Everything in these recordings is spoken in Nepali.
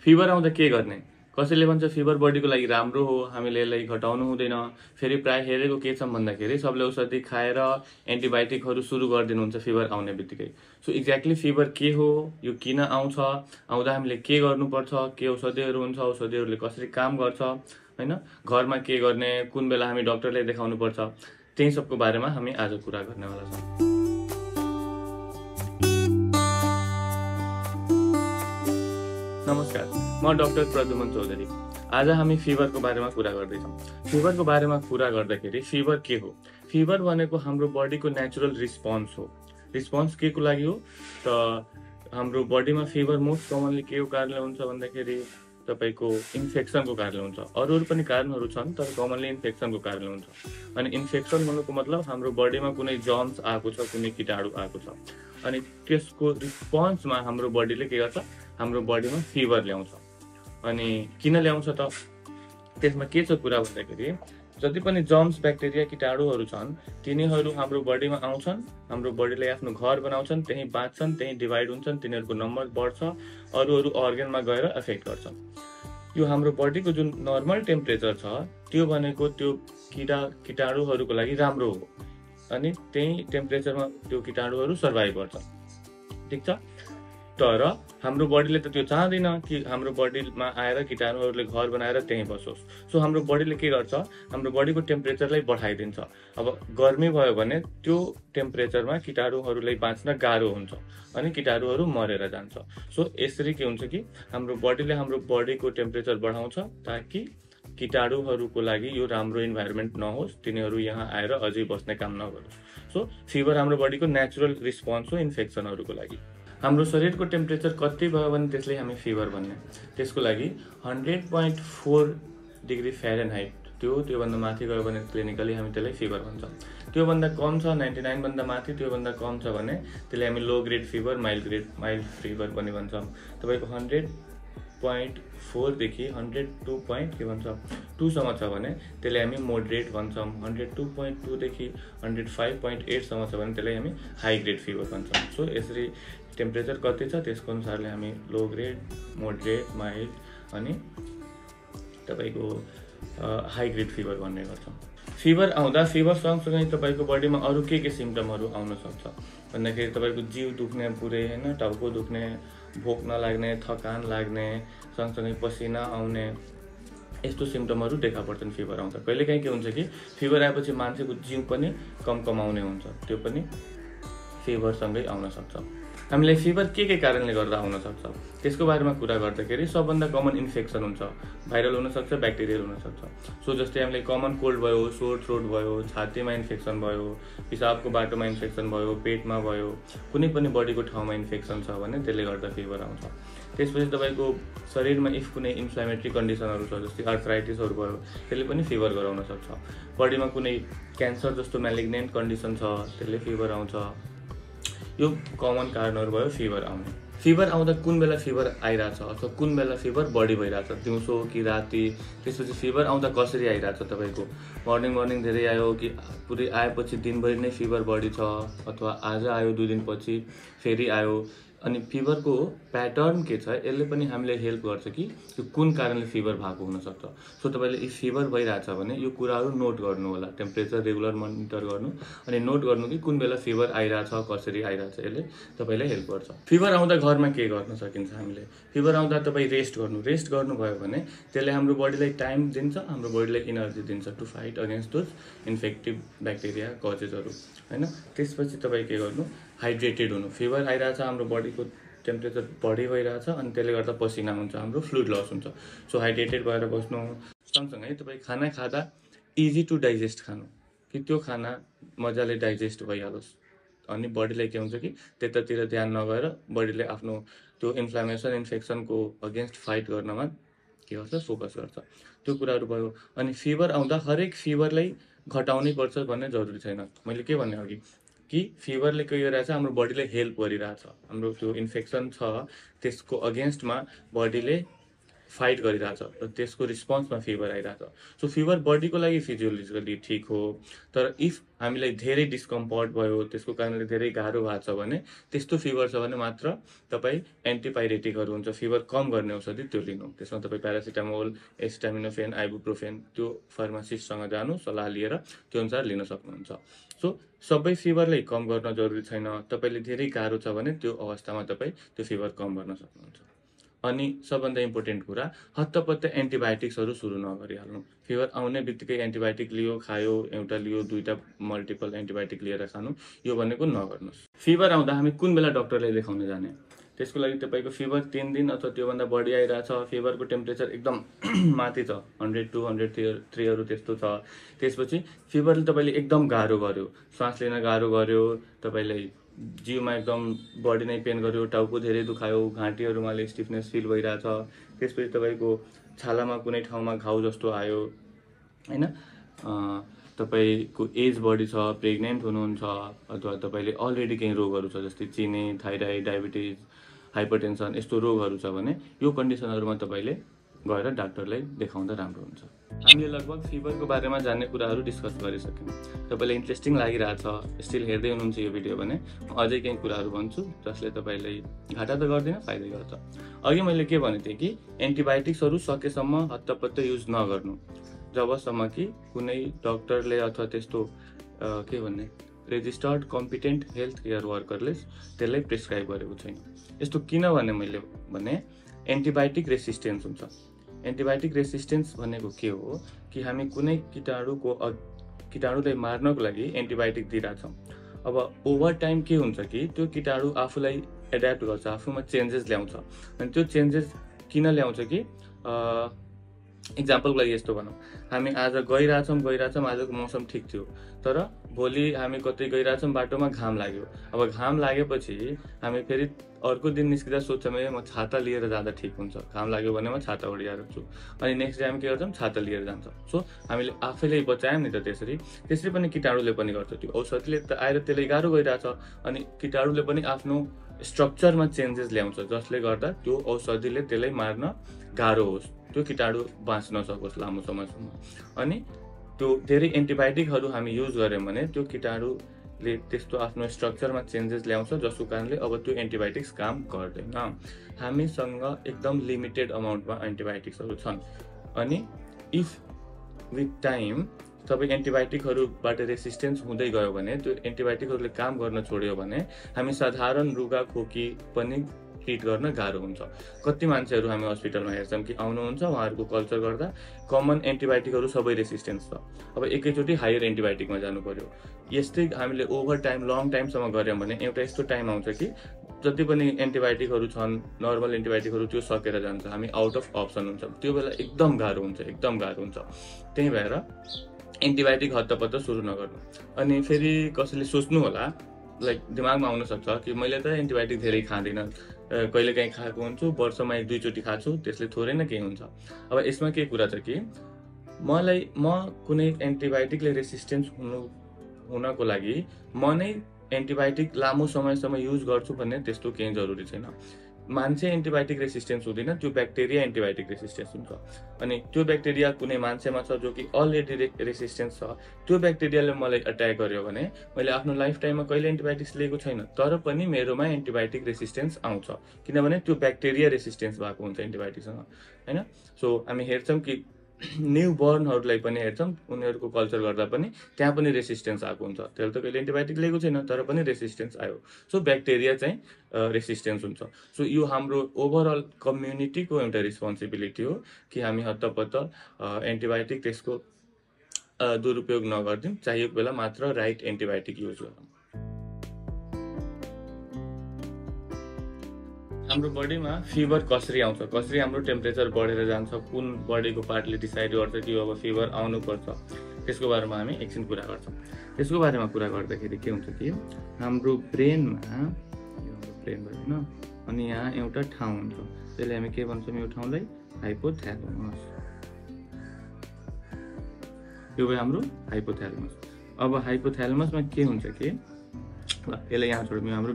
फिभर आउँदा के गर्ने? कसैले भन्छ फिभर बडीको लागि राम्रो हो, हामीले यसलाई घटाउनु हुँदैन। फेरि प्राय हेरेको के छ भन्दाखेरि सबले औषधि खाएर एन्टिबायोटिकहरू सुरु गरिदिनुहुन्छ फिभर आउने बित्तिकै। सो एक्ज्याक्टली फिभर के हो, यो किन आउँछ, आउँदा हामीले के गर्नुपर्छ, के औषधिहरू हुन्छ, औषधिहरूले कसरी काम गर्छ, हैन, घरमा के गर्ने, कुन बेला हामी डाक्टरलाई देखाउनुपर्छ, त्यही सबको बारेमा हामी आज कुरा गर्नेवाला छौँ। नमस्कार, म डाक्टर प्रद्युमन चौधरी। आज हामी फिभरको बारेमा कुरा गर्दैछौँ। फिभरको बारेमा कुरा गर्दाखेरि फिभर के हो? फिभर भनेको हाम्रो बडीको नेचुरल रिस्पोन्स हो। रिस्पोन्स के को लागि हो त हाम्रो बडीमा फिभर मोस्ट कमनली के को कारणले हुन्छ भन्दाखेरि तपाईको इन्फेक्सनको कारणले हुन्छ। अरू पनि कारणहरू छन् तर कमनली इन्फेक्सनको कारणले हुन्छ। अनि इन्फेक्सन भन्नुको मतलब हाम्रो बडीमा कुनै जर्म्स आएको छ, कुनै कीटाणु आएको छ, अनि त्यसको रिस्पोन्समा हाम्रो बडीले के गर्छ, हाम्रो बडीमा फिभर ल्याउँछ। अनि किन ल्याउँछ त? त्यसमा के छ कुरा भन्दाखेरि जति पनि जर्म्स, ब्याक्टेरिया, कीटाणुहरू छन् तिनीहरू हाम्रो बडीमा आउँछन्, हाम्रो बडीले आफ्नो घर बनाउँछन्, त्यही बाँच्छन्, त्यही डिभाइड हुन्छन्, तिनीहरूको नम्बर बढ्छ, अरू अर्गनमा गएर एफेक्ट गर्छन्। यो हाम्रो बडीको जुन नर्मल टेम्परेचर छ त्यो भनेको त्यो कीटाणुहरूको लागि राम्रो हो, अनि त्यही टेम्परेचरमा त्यो कीटाणुहरू सर्भाइभ गर्छ। ठिक छ, तर हाम्रो बडीले त त्यो चाहदैन कि हाम्रो बडीमा आएर कीटाणुहरूले घर बनाएर त्यहीँ बसोस्। सो हाम्रो बडीले के गर्छ, हाम्रो बडीको टेम्परेचरलाई बढाइदिन्छ। अब गर्मी भयो भने त्यो टेम्परेचरमा कीटाणुहरूलाई बाँच्न गाह्रो हुन्छ अनि कीटाणुहरू मरेर जान्छ। सो यसरी के हुन्छ कि हाम्रो बडीले हाम्रो बडीको टेम्परेचर बढाउँछ ताकि कीटाणुहरूको लागि यो राम्रो इन्भाइरोमेन्ट नहोस्, तिनीहरू यहाँ आएर अझै बस्ने काम नगरोस्। सो फिभर हाम्रो बडीको नेचुरल रिस्पोन्स हो इन्फेक्सनहरूको लागि। हाम्रो शरीरको टेम्परेचर कति भयो भने त्यसले हामी फिभर भन्ने। त्यसको लागि 100.4 डिग्री फ्यारेनहाइट, त्योभन्दा माथि गयो भने क्लिनिकली हामी त्यसलाई फिभर भन्छौँ। त्योभन्दा कम छ 99 भन्दा माथि, त्योभन्दा कम छ भने त्यसलाई हामी low grade fever, mild fever पनि भन्छौँ। तपाईँको 100.4 देखि 102.2 सम्म छ भने त्यसलाई हामी मोडरेट भन्छौँ। 102.2 देखि 105.8 सम्म छ भने त्यसलाई हामी हाई ग्रेड फिभर भन्छौँ। सो यसरी टेम्परेचर कति छ त्यसको अनुसारले हामी लो ग्रेड, मोडरेट, माइल्ड अनि तपाईको हाई ग्रेड फिभर भन्ने गर्छौँ। फिभर आउँदा फिभर सँगसँगै तपाईको बडीमा अरू के सिम्पटमहरू आउन सक्छ भन्दाखेरि तपाईको जिउ दुख्ने पुरै, हैन, टाउको दुख्ने, भोक नलाग्ने, थकान लाग्ने, सँगसँगै पसिना आउने, यस्तो सिम्पटमहरू देखा पर्छन् फिभर आउँदा। कहिलेकाहीँ के हुन्छ कि फिभर आएपछि मान्छेको जिउ पनि कमाउने हुन्छ, त्यो पनि फिभरसँगै आउन सक्छ। हामीलाई फिभर के कारणले गर्दा आउन सक्छ त्यसको बारेमा कुरा गर्दाखेरि सबभन्दा कमन इन्फेक्सन हुन्छ। भाइरल हुनसक्छ, ब्याक्टेरियल हुनसक्छ। सो जस्तै हामीलाई कमन कोल्ड भयो, सोर थ्रोट भयो, छातीमा इन्फेक्सन भयो, पिसाबको बाटोमा इन्फेक्सन भयो, पेटमा भयो, कुनै पनि बडीको ठाउँमा इन्फेक्सन छ भने त्यसले गर्दा फिभर आउँछ। त्यसपछि तपाईँको शरीरमा इफ कुनै इन्फ्लामेटरी कन्डिसनहरू छ जस्तै आर्थराइटिसहरू भयो, त्यसले पनि फिभर गराउन सक्छ। बडीमा कुनै क्यान्सर जस्तो म्यालिग्नेन्ट कन्डिसन छ त्यसले फिभर आउँछ। यो कमन कारणहरू भयो फिभर आउने। फिभर आउँदा कुन बेला फिभर आइरहेछ अथवा कुन बेला फिभर बढी भइरहेछ, दिउँसो कि राति, त्यसपछि फिभर आउँदा कसरी आइरहेछ, तपाईँको मर्निङ धेरै आयो कि पुरै आएपछि दिनभरि नै फिभर बढी छ, अथवा आज आयो 2 दिनपछि फेरि आयो। अनि फिभरको प्याटर्न के छ यसले पनि हामीले हेल्प गर्छ कि यो कुन कारणले फिभर भएको हुनसक्छ। सो तपाईँले यी फिभर भइरहेछ भने यो कुराहरू नोट गर्नु होला, टेम्परेचर रेगुलर मोनिटर गर्नु अनि नोट गर्नु कि कुन बेला फिभर आइरहेछ, कसरी आइरहेछ, यसले तपाईँलाई हेल्प गर्छ। फिभर आउँदा घरमा के गर्न सकिन्छ हामीले? फिभर आउँदा तपाईँ रेस्ट गर्नुभयो भने त्यसले हाम्रो बडीलाई टाइम दिन्छ, हाम्रो बडीलाई इनर्जी दिन्छ to fight against those infective bacteria कजेसहरू, हैन। त्यसपछि तपाईँ के गर्नु, हाइड्रेटेड हुनु। फिभर आइरहेछ, हाम्रो बडीको टेम्परेचर बढी भइरहेछ अनि त्यसले गर्दा पसिना हुन्छ, हाम्रो फ्लुइड लस हुन्छ। सो हाइड्रेटेड भएर बस्नु। सँगसँगै तपाईँ खाना खाँदा इजी टु डाइजेस्ट खानु, कि त्यो खाना मजाले डाइजेस्ट भइहालोस्। अनि बडीलाई के हुन्छ कि त्यतातिर ध्यान नगएर बडीले आफ्नो त्यो इन्फ्लामेसन, इन्फेक्सनको अगेन्स्ट फाइट गर्नमा के गर्छ, फोकस गर्छ। त्यो कुराहरू भयो। अनि फिभर आउँदा हरेक फिभरलाई घटाउनै पर्छ भन्ने जरुरी छैन। मैले के भन्ने अघि कि फिभरले के गरिरहेछ, हाम्रो बडीलाई हेल्प गरिरहेछ। हाम्रो त्यो इन्फेक्सन छ त्यसको अगेन्स्टमा बडीले फाइट गरिरहेछ र त्यसको रिस्पोन्समा फिभर आइरहेछ। सो फिभर बडीको लागि फिजियोलोजिकली ठिक हो, तर इफ हामीलाई धेरै डिस्कम्फर्ट भयो, त्यसको कारणले धेरै गाह्रो भएको छ भने, त्यस्तो फिभर छ भने मात्र तपाईँ एन्टिपाइरेटिकहरू हुन्छ, फिभर कम गर्ने औषधि त्यो लिनु। त्यसमा तपाईँ प्यारासिटामोल, एसिटामिनोफेन, आइबुप्रोफेन त्यो फार्मासिस्टसँग जानु, सल्लाह लिएर त्यो अनुसार लिन सक्नुहुन्छ। सो सबै फिभरलाई कम गर्न जरुरी छैन, तपाईँले धेरै गाह्रो छ भने त्यो अवस्थामा तपाईँ त्यो फिभर कम गर्न सक्नुहुन्छ। अनि सबभन्दा इम्पोर्टेन्ट कुरा, हत्तपत्त एन्टिबायोटिक्सहरू सुरु नगरिहाल्नु। फिभर आउने बित्तिकै एन्टिबायोटिक लियो, खायो, एउटा लियो, दुईटा मल्टिपल एन्टिबायोटिक लिएर खानु, यो भनेको नगर्नुहोस्। फिभर आउँदा हामी कुन बेला डक्टरलाई देखाउन जाने, त्यसको लागि तपाईँको फिभर 3 दिन अथवा त्योभन्दा बढी आइरहेछ, फिभरको टेम्परेचर एकदम माथि छ, 102, 103हरू त्यस्तो छ, त्यसपछि फिभरले तपाईँले एकदम गाह्रो गर्यो, श्वास लिन गाह्रो गर्यो, तपाईँलाई जिउमा एकदम बडी नै पेन गर्यो, टाउको धेरै दुखायो, घाँटीहरूमा स्टिफनेस फिल भइरहेछ, त्यसपछि तपाईँको छालामा कुनै ठाउँमा घाउ जस्तो आयो हैन, तपाईँको एज बढी छ, प्रेग्नेन्ट हुनुहुन्छ, अथवा तपाईँले अलरेडी केही रोगहरू छ जस्तै चिनी, थाइराइड, डायबिटिज, हाइपरटेन्सन यस्तो रोगहरू छ भने यो कन्डिसनहरूमा तपाईँले गएर डाक्टरलाई देखाउँदा राम्रो हुन्छ। हामीले लगभग फिभरको बारेमा जान्ने कुराहरू डिस्कस गरिसक्यौँ। तपाईँलाई इन्ट्रेस्टिङ लागिरहेछ, स्टिल हेर्दै हुनुहुन्छ यो भिडियो भने म अझै केही कुराहरू भन्छु जसले तपाईँलाई घाटा त गर्दैन, फाइदै गर्छ। अघि मैले के भनेको थिएँ कि एन्टिबायोटिक्सहरू सकेसम्म हत्तपत्त युज नगर्नु, जबसम्म कि कुनै डक्टरले अथवा त्यस्तो के भन्ने रेजिस्टर्ड कम्पिटेन्ट हेल्थ केयर वर्करले त्यसलाई प्रिस्क्राइब गरेको छैन। यस्तो किन भने मैले भने एन्टिबायोटिक रेसिस्टेन्स हुन्छ। एन्टिबायोटिक रेसिस्टेन्स भनेको के हो कि हामी कुनै कीटाणुलाई मार्नको लागि एन्टिबायोटिक दिइरहेछौँ। अब ओभर टाइम के हुन्छ कि त्यो कीटाणु आफूलाई एड्याप्ट गर्छ, आफूमा चेन्जेस ल्याउँछ। अनि त्यो चेन्जेस किन ल्याउँछ कि इक्जाम्पलको लागि यस्तो भनौँ, हामी आज गइरहेछौँ, आजको मौसम ठिक थियो, तर भोलि हामी कतै गइरहेछौँ, बाटोमा घाम लाग्यो। अब घाम लागेपछि हामी फेरि अर्को दिन निस्किँदा सोच्छौँ म छाता लिएर जाँदा ठिक हुन्छ, घाम लाग्यो भने म छाता ओढिएर छु, अनि नेक्स्ट डे हामी के गर्छौँ, छाता लिएर जान्छौँ। सो हामीले आफैले बचायौँ नि त। त्यसरी पनि कीटाणुले पनि गर्छ। त्यो औषधिले त आएर त्यसलाई गाह्रो गइरहेछ, अनि कीटाणुले पनि आफ्नो स्ट्रक्चरमा चेन्जेस ल्याउँछ जसले गर्दा त्यो औषधिले त्यसलाई मार्न गाह्रो होस्, त्यो कीटाणु बाँच्न सकोस् लामो समयसम्म। अनि त्यो धेरै एन्टिबायोटिकहरू हामी युज गऱ्यौँ भने त्यो कीटाणुले त्यस्तो आफ्नो स्ट्रक्चरमा चेन्जेस ल्याउँछ, जसको कारणले अब त्यो एन्टिबायोटिक्स काम गर्दैन। हामीसँग एकदम लिमिटेड अमाउन्टमा एन्टिबायोटिक्सहरू छन्, अनि इफ विथ टाइम तपाईँ एन्टिबायोटिकहरूबाट रेसिस्टेन्स हुँदै गयो भने, त्यो एन्टिबायोटिकहरूले काम गर्न छोड्यो भने हामी साधारण रुगा खोकी पनि ट्रिट गर्न गाह्रो हुन्छ। कति मान्छेहरू हामी हस्पिटलमा हेर्छौँ कि आउनुहुन्छ, उहाँहरूको कल्चर गर्दा कमन एन्टिबायोटिकहरू सबै रेसिस्टेन्स छ, अब एकैचोटि हायर एन्टिबायोटिकमा जानु पर्यो। यस्तै हामीले ओभर टाइम लङ टाइमसम्म गऱ्यौँ भने एउटा यस्तो टाइम आउँछ कि जति पनि एन्टिबायोटिकहरू छन्, नर्मल एन्टिबायोटिकहरू त्यो सकेर जान्छ, हामी आउट अफ अप्सन हुन्छ, त्यो बेला एकदम गाह्रो हुन्छ। त्यही भएर एन्टिबायोटिक हत्तपत्त सुरु नगर्नु। अनि फेरि कसैले सोच्नु होला, लाइक दिमागमा आउन सक्छ कि मैले त एन्टिबायोटिक धेरै खाँदिनँ, कहिलेकाहीँ खाएको हुन्छु, वर्षमा 1-2 चोटि खान्छु, त्यसले थोरै न केही हुन्छ। अब यसमा के कुरा छ कि म कुनै एन्टिबायोटिकले रेसिस्टेन्स हुनको लागि म नै एन्टिबायोटिक लामो समयसम्म युज गर्छु भन्ने त्यस्तो केही जरुरी छैन। मान्छे एन्टिबायोटिक रेसिस्टेन्स हुँदैन, त्यो ब्याक्टेरिया एन्टिबायोटिक रेसिस्टेन्स हुन्छ। अनि त्यो ब्याक्टेरिया कुनै मान्छेमा छ जो कि अलरेडी रेसिस्टेन्स छ, त्यो ब्याक्टेरियाले मलाई अट्याक गर्यो भने मैले आफ्नो लाइफ टाइममा कहिले एन्टिबायोटिक्स लिएको छैन, तर पनि मेरोमा एन्टिबायोटिक रेसिस्टेन्स आउँछ, किनभने त्यो ब्याक्टेरिया रेसिस्टेन्स भएको हुन्छ एन्टिबायोटिकसँग, हैन। सो हामी हेर्छौँ कि न्यू बर्नहरूलाई पनि हेर्छौँ, उनीहरूको कल्चर गर्दा पनि त्यहाँ पनि रेसिस्टेन्स आएको हुन्छ, त्यसले त कहिले एन्टिबायोटिक लिएको छैन तर पनि रेसिस्टेन्स आयो। सो ब्याक्टेरिया चाहिँ रेसिस्टेन्स हुन्छ। सो यो हाम्रो ओभरअल कम्युनिटीको एउटा रेस्पोन्सिबिलिटी हो कि हामी हत्तपत्त एन्टिबायोटिक त्यसको दुरुपयोग नगरिदिउँ, चाहिएको बेला मात्र राइट एन्टिबायोटिक युज गरौँ। हाम्रो बडीमा फिभर कसरी आउँछ, कसरी हाम्रो टेम्परेचर बढेर जान्छ, कुन बडीको पार्टले डिसाइड गर्छ कि अब फिभर आउनुपर्छ, त्यसको बारेमा हामी एकछिन कुरा गर्छौँ। त्यसको बारेमा कुरा गर्दाखेरि के हुन्छ कि हाम्रो ब्रेनमा, होइन, अनि यहाँ एउटा ठाउँ हुन्छ, त्यसले हामी के भन्छौँ, यो ठाउँलाई हाइपोथ्यालेमस, यो भयो हाम्रो हाइपोथ्यालेमस। अब हाइपोथ्यालेमसमा के हुन्छ कि ल यसलाई यहाँ छोड्यौँ हाम्रो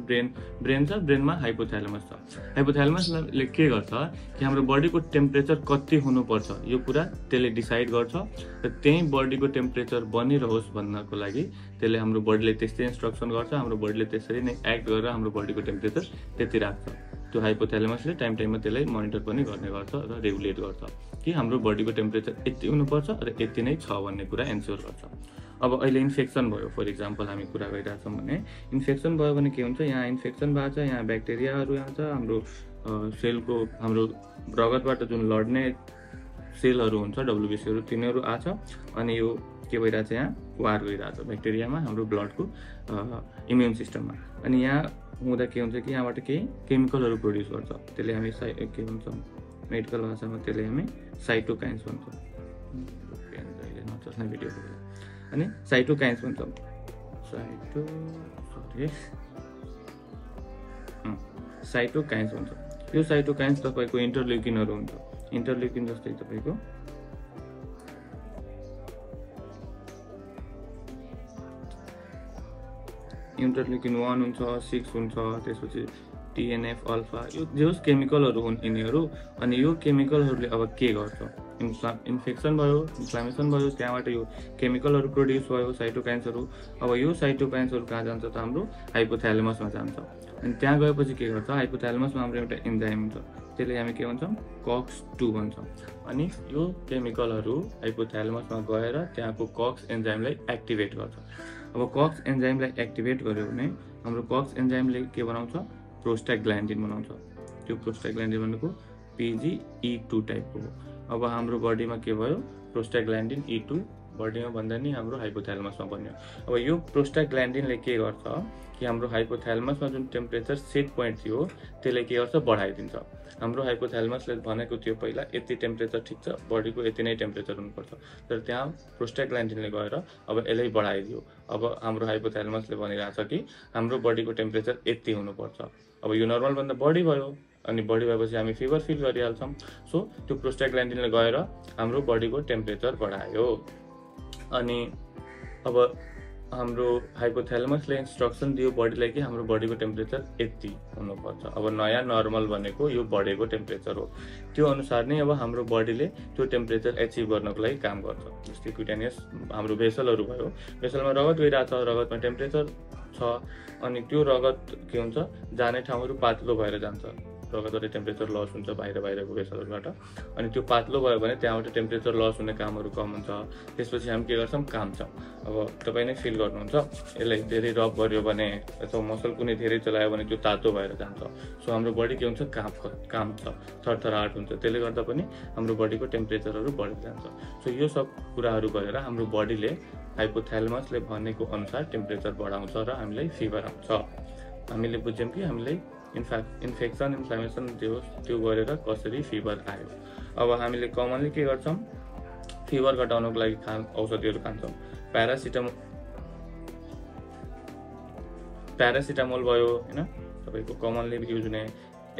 ब्रेन छ ब्रेनमा हाइपोथ्यालेमस छ हाइपोथ्यालेमसले के गर्छ कि हाम्रो बडीको टेम्परेचर कति हुनुपर्छ यो कुरा त्यसले डिसाइड गर्छ र त्यही बडीको टेम्परेचर बनिरहोस् भन्नको लागि त्यसले हाम्रो बडीले त्यस्तै इन्स्ट्रक्सन गर्छ हाम्रो बडीले त्यसरी नै एक्ट गरेर हाम्रो बडीको टेम्परेचर त्यति राख्छ त्यो हाइपोथ्यालेमसले टाइममा त्यसलाई मोनिटर पनि गर्ने गर्छ र रेगुलेट गर्छ कि हाम्रो बडीको टेम्परेचर यति हुनुपर्छ र यति नै छ भन्ने कुरा एन्स्योर गर्छ अब अहिले इन्फेक्सन भयो फर इक्जाम्पल हामी कुरा गरिरहेछौँ भने इन्फेक्सन भयो भने के हुन्छ यहाँ इन्फेक्सन भएको छ यहाँ ब्याक्टेरियाहरू यहाँ छ हाम्रो सेलको हाम्रो रगतबाट जुन लड्ने सेलहरू हुन्छ डब्लुबिसीहरू तिनीहरू आछ अनि यो के भइरहेछ यहाँ वार गरिरहेछ ब्याक्टेरियामा हाम्रो ब्लडको इम्युन सिस्टममा अनि यहाँ हुँदा के हुन्छ कि यहाँबाट केही केमिकलहरू प्रड्युस गर्छ त्यसले हामी के भन्छ मेडिकल भाषामा त्यसले हामी साइटोकाइन्स भन्छौँ नचस्ने भिडियो अनि साइटोकाइन्स भन्छौँ साइटोकाइन्स भन्छ यो साइटोकाइन्स तपाईँको इन्टरल्युकिनहरू हुन्छ इन्टरल्युकिन जस्तै तपाईँको इन्टरल्युकिन 1 हुन्छ 6 हुन्छ त्यसपछि TNF अल्फा यो जोस केमिकलहरू हुन् यिनीहरू अनि यो केमिकलहरूले अब के गर्छ इन्फेक्सन भयो इन्फ्लामेसन भयो त्यहाँबाट यो केमिकलहरू प्रोड्युस भयो साइटोकाइन्सहरू अब यो साइटोकाइन्सहरू कहाँ जान्छ त हाम्रो हाइपोथ्यालेमसमा जान्छ अनि त्यहाँ गएपछि के गर्छ हाइपोथ्यालेमसमा हाम्रो एउटा एन्जाइम हुन्छ त्यसले हामी के भन्छौँ COX-2 भन्छौँ अनि यो केमिकलहरू हाइपोथ्यालेमसमा गएर त्यहाँको COX एन्जाइमलाई एक्टिभेट गर्छ अब COX एन्जाइमलाई एक्टिभेट गर्यो भने हाम्रो COX एन्जाइमले के बनाउँछ प्रोस्टाग्ल्यान्डिन बनाउँछ त्यो प्रोस्टाग्ल्यान्डिन भनेको PGE2 टाइपको हो अब हाम्रो बडीमा के भयो प्रोस्टाग्ल्यान्डिन E2 बडीमा भन्दा नि हाम्रो हाइपोथ्यालेमसमा बन्यो अब यो प्रोस्टाग्ल्यान्डिनले के गर्छ कि हाम्रो हाइपोथ्यालेमसमा जुन टेम्परेचर सेट पोइन्ट थियो त्यसले के गर्छ बढाइदिन्छ हाम्रो हाइपोथ्यालेमसले भनेको थियो पहिला यति टेम्परेचर ठिक छ बडीको यति नै टेम्परेचर हुनुपर्छ तर त्यहाँ प्रोस्टाग्ल्यान्डिनले गएर अब यसलाई बढाइदियो अब हाम्रो हाइपोथ्यालेमसले भनिरहेछ कि हाम्रो बडीको टेम्परेचर यति हुनुपर्छ अब यो नर्मल भन्दा बढी भयो अनि बढी भएपछि हामी फिभर फिल गरिहाल्छौँ सो त्यो प्रोस्टाग्ल्यान्डिनले गएर हाम्रो बडीको टेम्परेचर बढायो अनि अब हाम्रो हाइपोथ्यालेमसले इन्स्ट्रक्सन दियो बडीलाई कि हाम्रो बडीको टेम्परेचर यति हुनुपर्छ अब नयाँ नर्मल भनेको यो बढेको टेम्परेचर हो त्यो अनुसार नै अब हाम्रो बडीले त्यो टेम्परेचर एचिभ गर्नको लागि काम गर्छ जस्तै क्युटेनियस हाम्रो भेसलहरू भयो भेसलमा रगत गइरहेछ रगतमा टेम्परेचर छ अनि त्यो रगत के हुन्छ जाने ठाउँहरू पातलो भएर जान्छ रगतबाट टेम्परेचर लस हुन्छ बाहिरको भेसलहरूबाट अनि त्यो पातलो भयो भने त्यहाँबाट टेम्परेचर लस हुने कामहरू कम हुन्छ त्यसपछि हामी के गर्छौँ काम्छौँ अब तपाईँ नै फिल गर्नुहुन्छ यसलाई धेरै रब गर्यो भने अथवा मसल कुनै धेरै चलायो भने त्यो तातो भएर जान्छ सो हाम्रो बडी के हुन्छ काम्छ थरथराहट हुन्छ त्यसले गर्दा पनि हाम्रो बडीको टेम्परेचरहरू बढेर जान्छ सो यो सब कुराहरू गरेर हाम्रो बडीले हाइपोथ्यालेमसले भनेको अनुसार टेम्परेचर बढाउँछ र हामीलाई फिभर आउँछ हामीले बुझ्यौँ कि हामीलाई इन्फेक्सन इन्फ्लामेसन त्यो गरेर कसरी फिभर आयो अब हामीले कमनली के गर्छौँ फिभर घटाउनको लागि औषधिहरू खान्छौँ प्यारासिटामोल भयो होइन तपाईँको कमनली युज हुने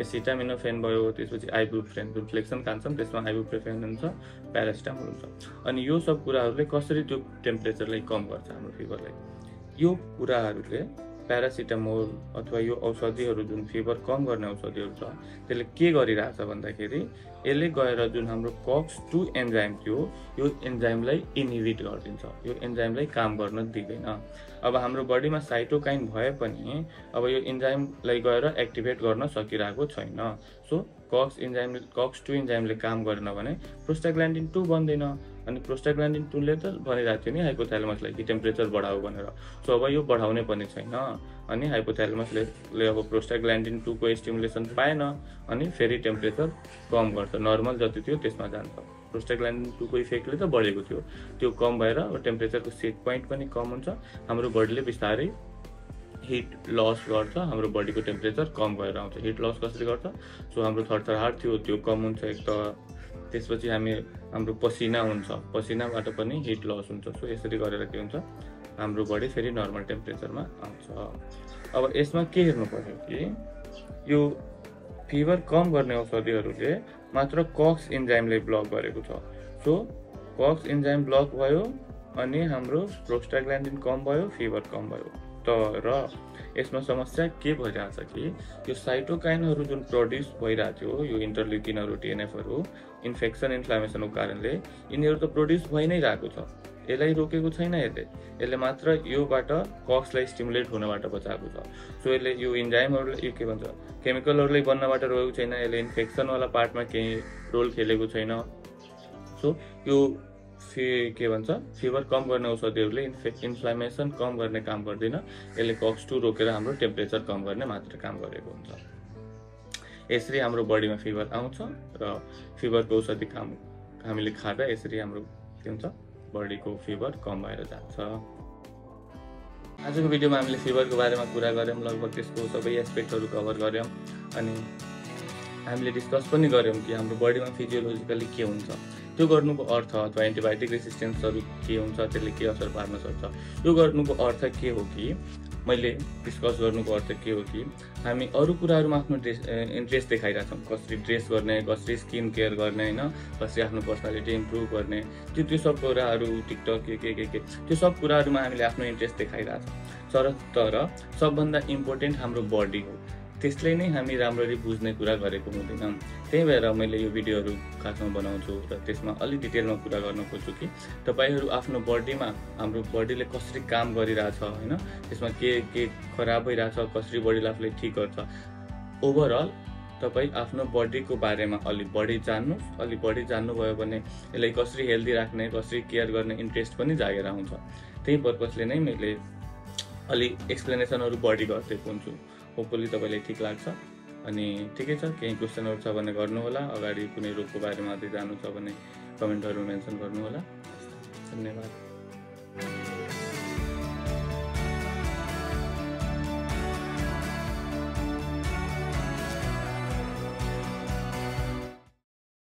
एसिटामिनोफेन भयो त्यसपछि आइबुप्रोफेन जुन फ्लेक्सन खान्छौँ त्यसमा आइबुप्रोफेन हुन्छ प्यारासिटामोल हुन्छ अनि यो सब कुराहरूले कसरी त्यो टेम्परेचरलाई कम गर्छ हाम्रो फिभरलाई यो कुराहरूले प्यारासिटामोल अथवा यो औषधिहरू जुन फिभर कम गर्ने औषधिहरू छ त्यसले के गरिरहेछ भन्दाखेरि यसले गएर जुन हाम्रो COX-2 एन्जाइम थियो यो एन्जाइमलाई इनहिबिट गरिदिन्छ यो एन्जाइमलाई काम गर्न दिँदैन अब हाम्रो बडीमा साइटोकाइन भए पनि अब यो एन्जाइमलाई गएर एक्टिभेट गर्न सकिरहेको छैन सो COX-2 एन्जाइमले काम गरेन भने प्रोस्टाग्ल्यान्डिन 2 बन्दैन अनि प्रोस्टाग्ल्यान्डिन 2 ले त भनिरहेको थियो नि हाइपोथ्यालेमसलाई कि टेम्परेचर बढाऊ भनेर सो अब यो बढाउने पनि छैन अनि हाइपोथ्यालेमसले अब प्रोस्टाग्ल्यान्डिन 2 को स्टिमुलेसन पाएन अनि फेरि टेम्परेचर कम गर्छ नर्मल जति थियो त्यसमा जान्छ प्रोस्टाग्ल्यान्डिन 2 को इफेक्टले त बढेको थियो त्यो कम भएर अब टेम्परेचरको सेट पोइन्ट पनि कम हुन्छ हाम्रो बडीले बिस्तारै हिट लस गर्छ हाम्रो बडीको टेम्परेचर कम भएर आउँछ हिट लस कसरी गर्छ सो हाम्रो थरथराहट थियो त्यो कम हुन्छ एक त त्यसपछि हाम्रो पसिना हुन्छ पसिनाबाट पनि हिट लस हुन्छ सो यसरी गरेर के हुन्छ हाम्रो बडी फेरि नर्मल टेम्परेचरमा आउँछ अब यसमा के हेर्नु पर्यो कि यो फिभर कम गर्ने औषधिहरूले मात्र COX एन्जाइमलाई ब्लक गरेको छ सो COX एन्जाइम ब्लक भयो अनि हाम्रो प्रोस्टाग्ल्यान्डिन कम भयो फिभर कम भयो तर यसमा समस्या के भइरहेछ कि यो साइटोकाइनहरू जुन प्रड्युस भइरहेको थियो यो इन्टरल्युकिनहरू टिएनएफहरू इन्फेक्सन इन्फ्लामेसनको कारणले यिनीहरू त प्रड्युस भइ नै रहेको छ, यसलाई रोकेको छैन। यसले मात्र योबाट कक्सलाई स्टिमुलेट हुनबाट बचाएको छ। सो यसले यो इन्जाइमहरूलाई यो के भन्छ केमिकलहरूलाई बन्नबाट रोकेको छैन, यसले इन्फेक्सनवाला पार्टमा केही रोल खेलेको छैन। सो यो के भन्छ फिभर कम गर्ने औषधिहरूले इन्फ्लामेसन कम गर्ने काम गर्दैन, यसले COX-2 रोकेर हाम्रो टेम्परेचर कम गर्ने मात्र काम गरेको हुन्छ। यसरी हाम्रो बडीमा फिभर आउँछ र फिभरको औषधि हामीले खाँदा यसरी हाम्रो के हुन्छ बडीको फिभर कम भएर जान्छ। आजको भिडियोमा हामीले फिभरको बारेमा कुरा गऱ्यौँ, लगभग त्यसको सबै एस्पेक्टहरू कभर गऱ्यौँ अनि हामीले डिस्कस पनि गऱ्यौँ कि हाम्रो बडीमा फिजियोलोजिकली के हुन्छ, त्यो गर्नुको अर्थ अथवा एन्टिबायोटिक रेसिस्टेन्सहरू के हुन्छ, त्यसले के असर पार्न सक्छ। यो गर्नुको अर्थ के हो कि मैले डिस्कस गर्नुको अर्थ के हो कि हामी अरू कुराहरूमा आफ्नो इन्ट्रेस्ट देखाइरहेछौँ, कसरी ड्रेस गर्ने, कसरी स्किन केयर गर्ने होइन, कसरी आफ्नो पर्सनालिटी इम्प्रुभ गर्ने, त्यो सब कुराहरू टिकटक के त्यो सब कुराहरूमा हामीले आफ्नो इन्ट्रेस्ट देखाइरहेछौँ। तर सबभन्दा इम्पोर्टेन्ट हाम्रो बडी हो, त्यसले नै हामी राम्ररी बुझ्ने कुरा गरेको हुँदैन। त्यही भएर मैले यो भिडियोहरू खासमा बनाउँछु र त्यसमा अलि डिटेलमा कुरा गर्न खोज्छु कि तपाईहरू आफ्नो बडीमा हाम्रो बडीले कसरी काम गरिरहेछ होइन, त्यसमा के खराब भइरहेछ, कसरी बडीले आफूले ठिक गर्छ। ओभरअल तपाईँ आफ्नो बडीको बारेमा अलि बढी जान्नुहोस्। अलि बढी जान्नुभयो भने यसलाई कसरी हेल्दी राख्ने, कसरी केयर गर्ने इन्ट्रेस्ट पनि जागेर आउँछ। त्यही पर्पजले नै मैले अलि एक्सप्लेनेसनहरू बढी गरिदिएको हुन्छु। होपफुली तपाईँलाई ठिक लाग्छ अनि ठिकै छ। केही क्वेसनहरू छ भने गर्नुहोला, अगाडि कुनै रोगको बारेमा जान्नु छ भने कमेन्टहरू मेन्सन गर्नुहोला। धन्यवाद।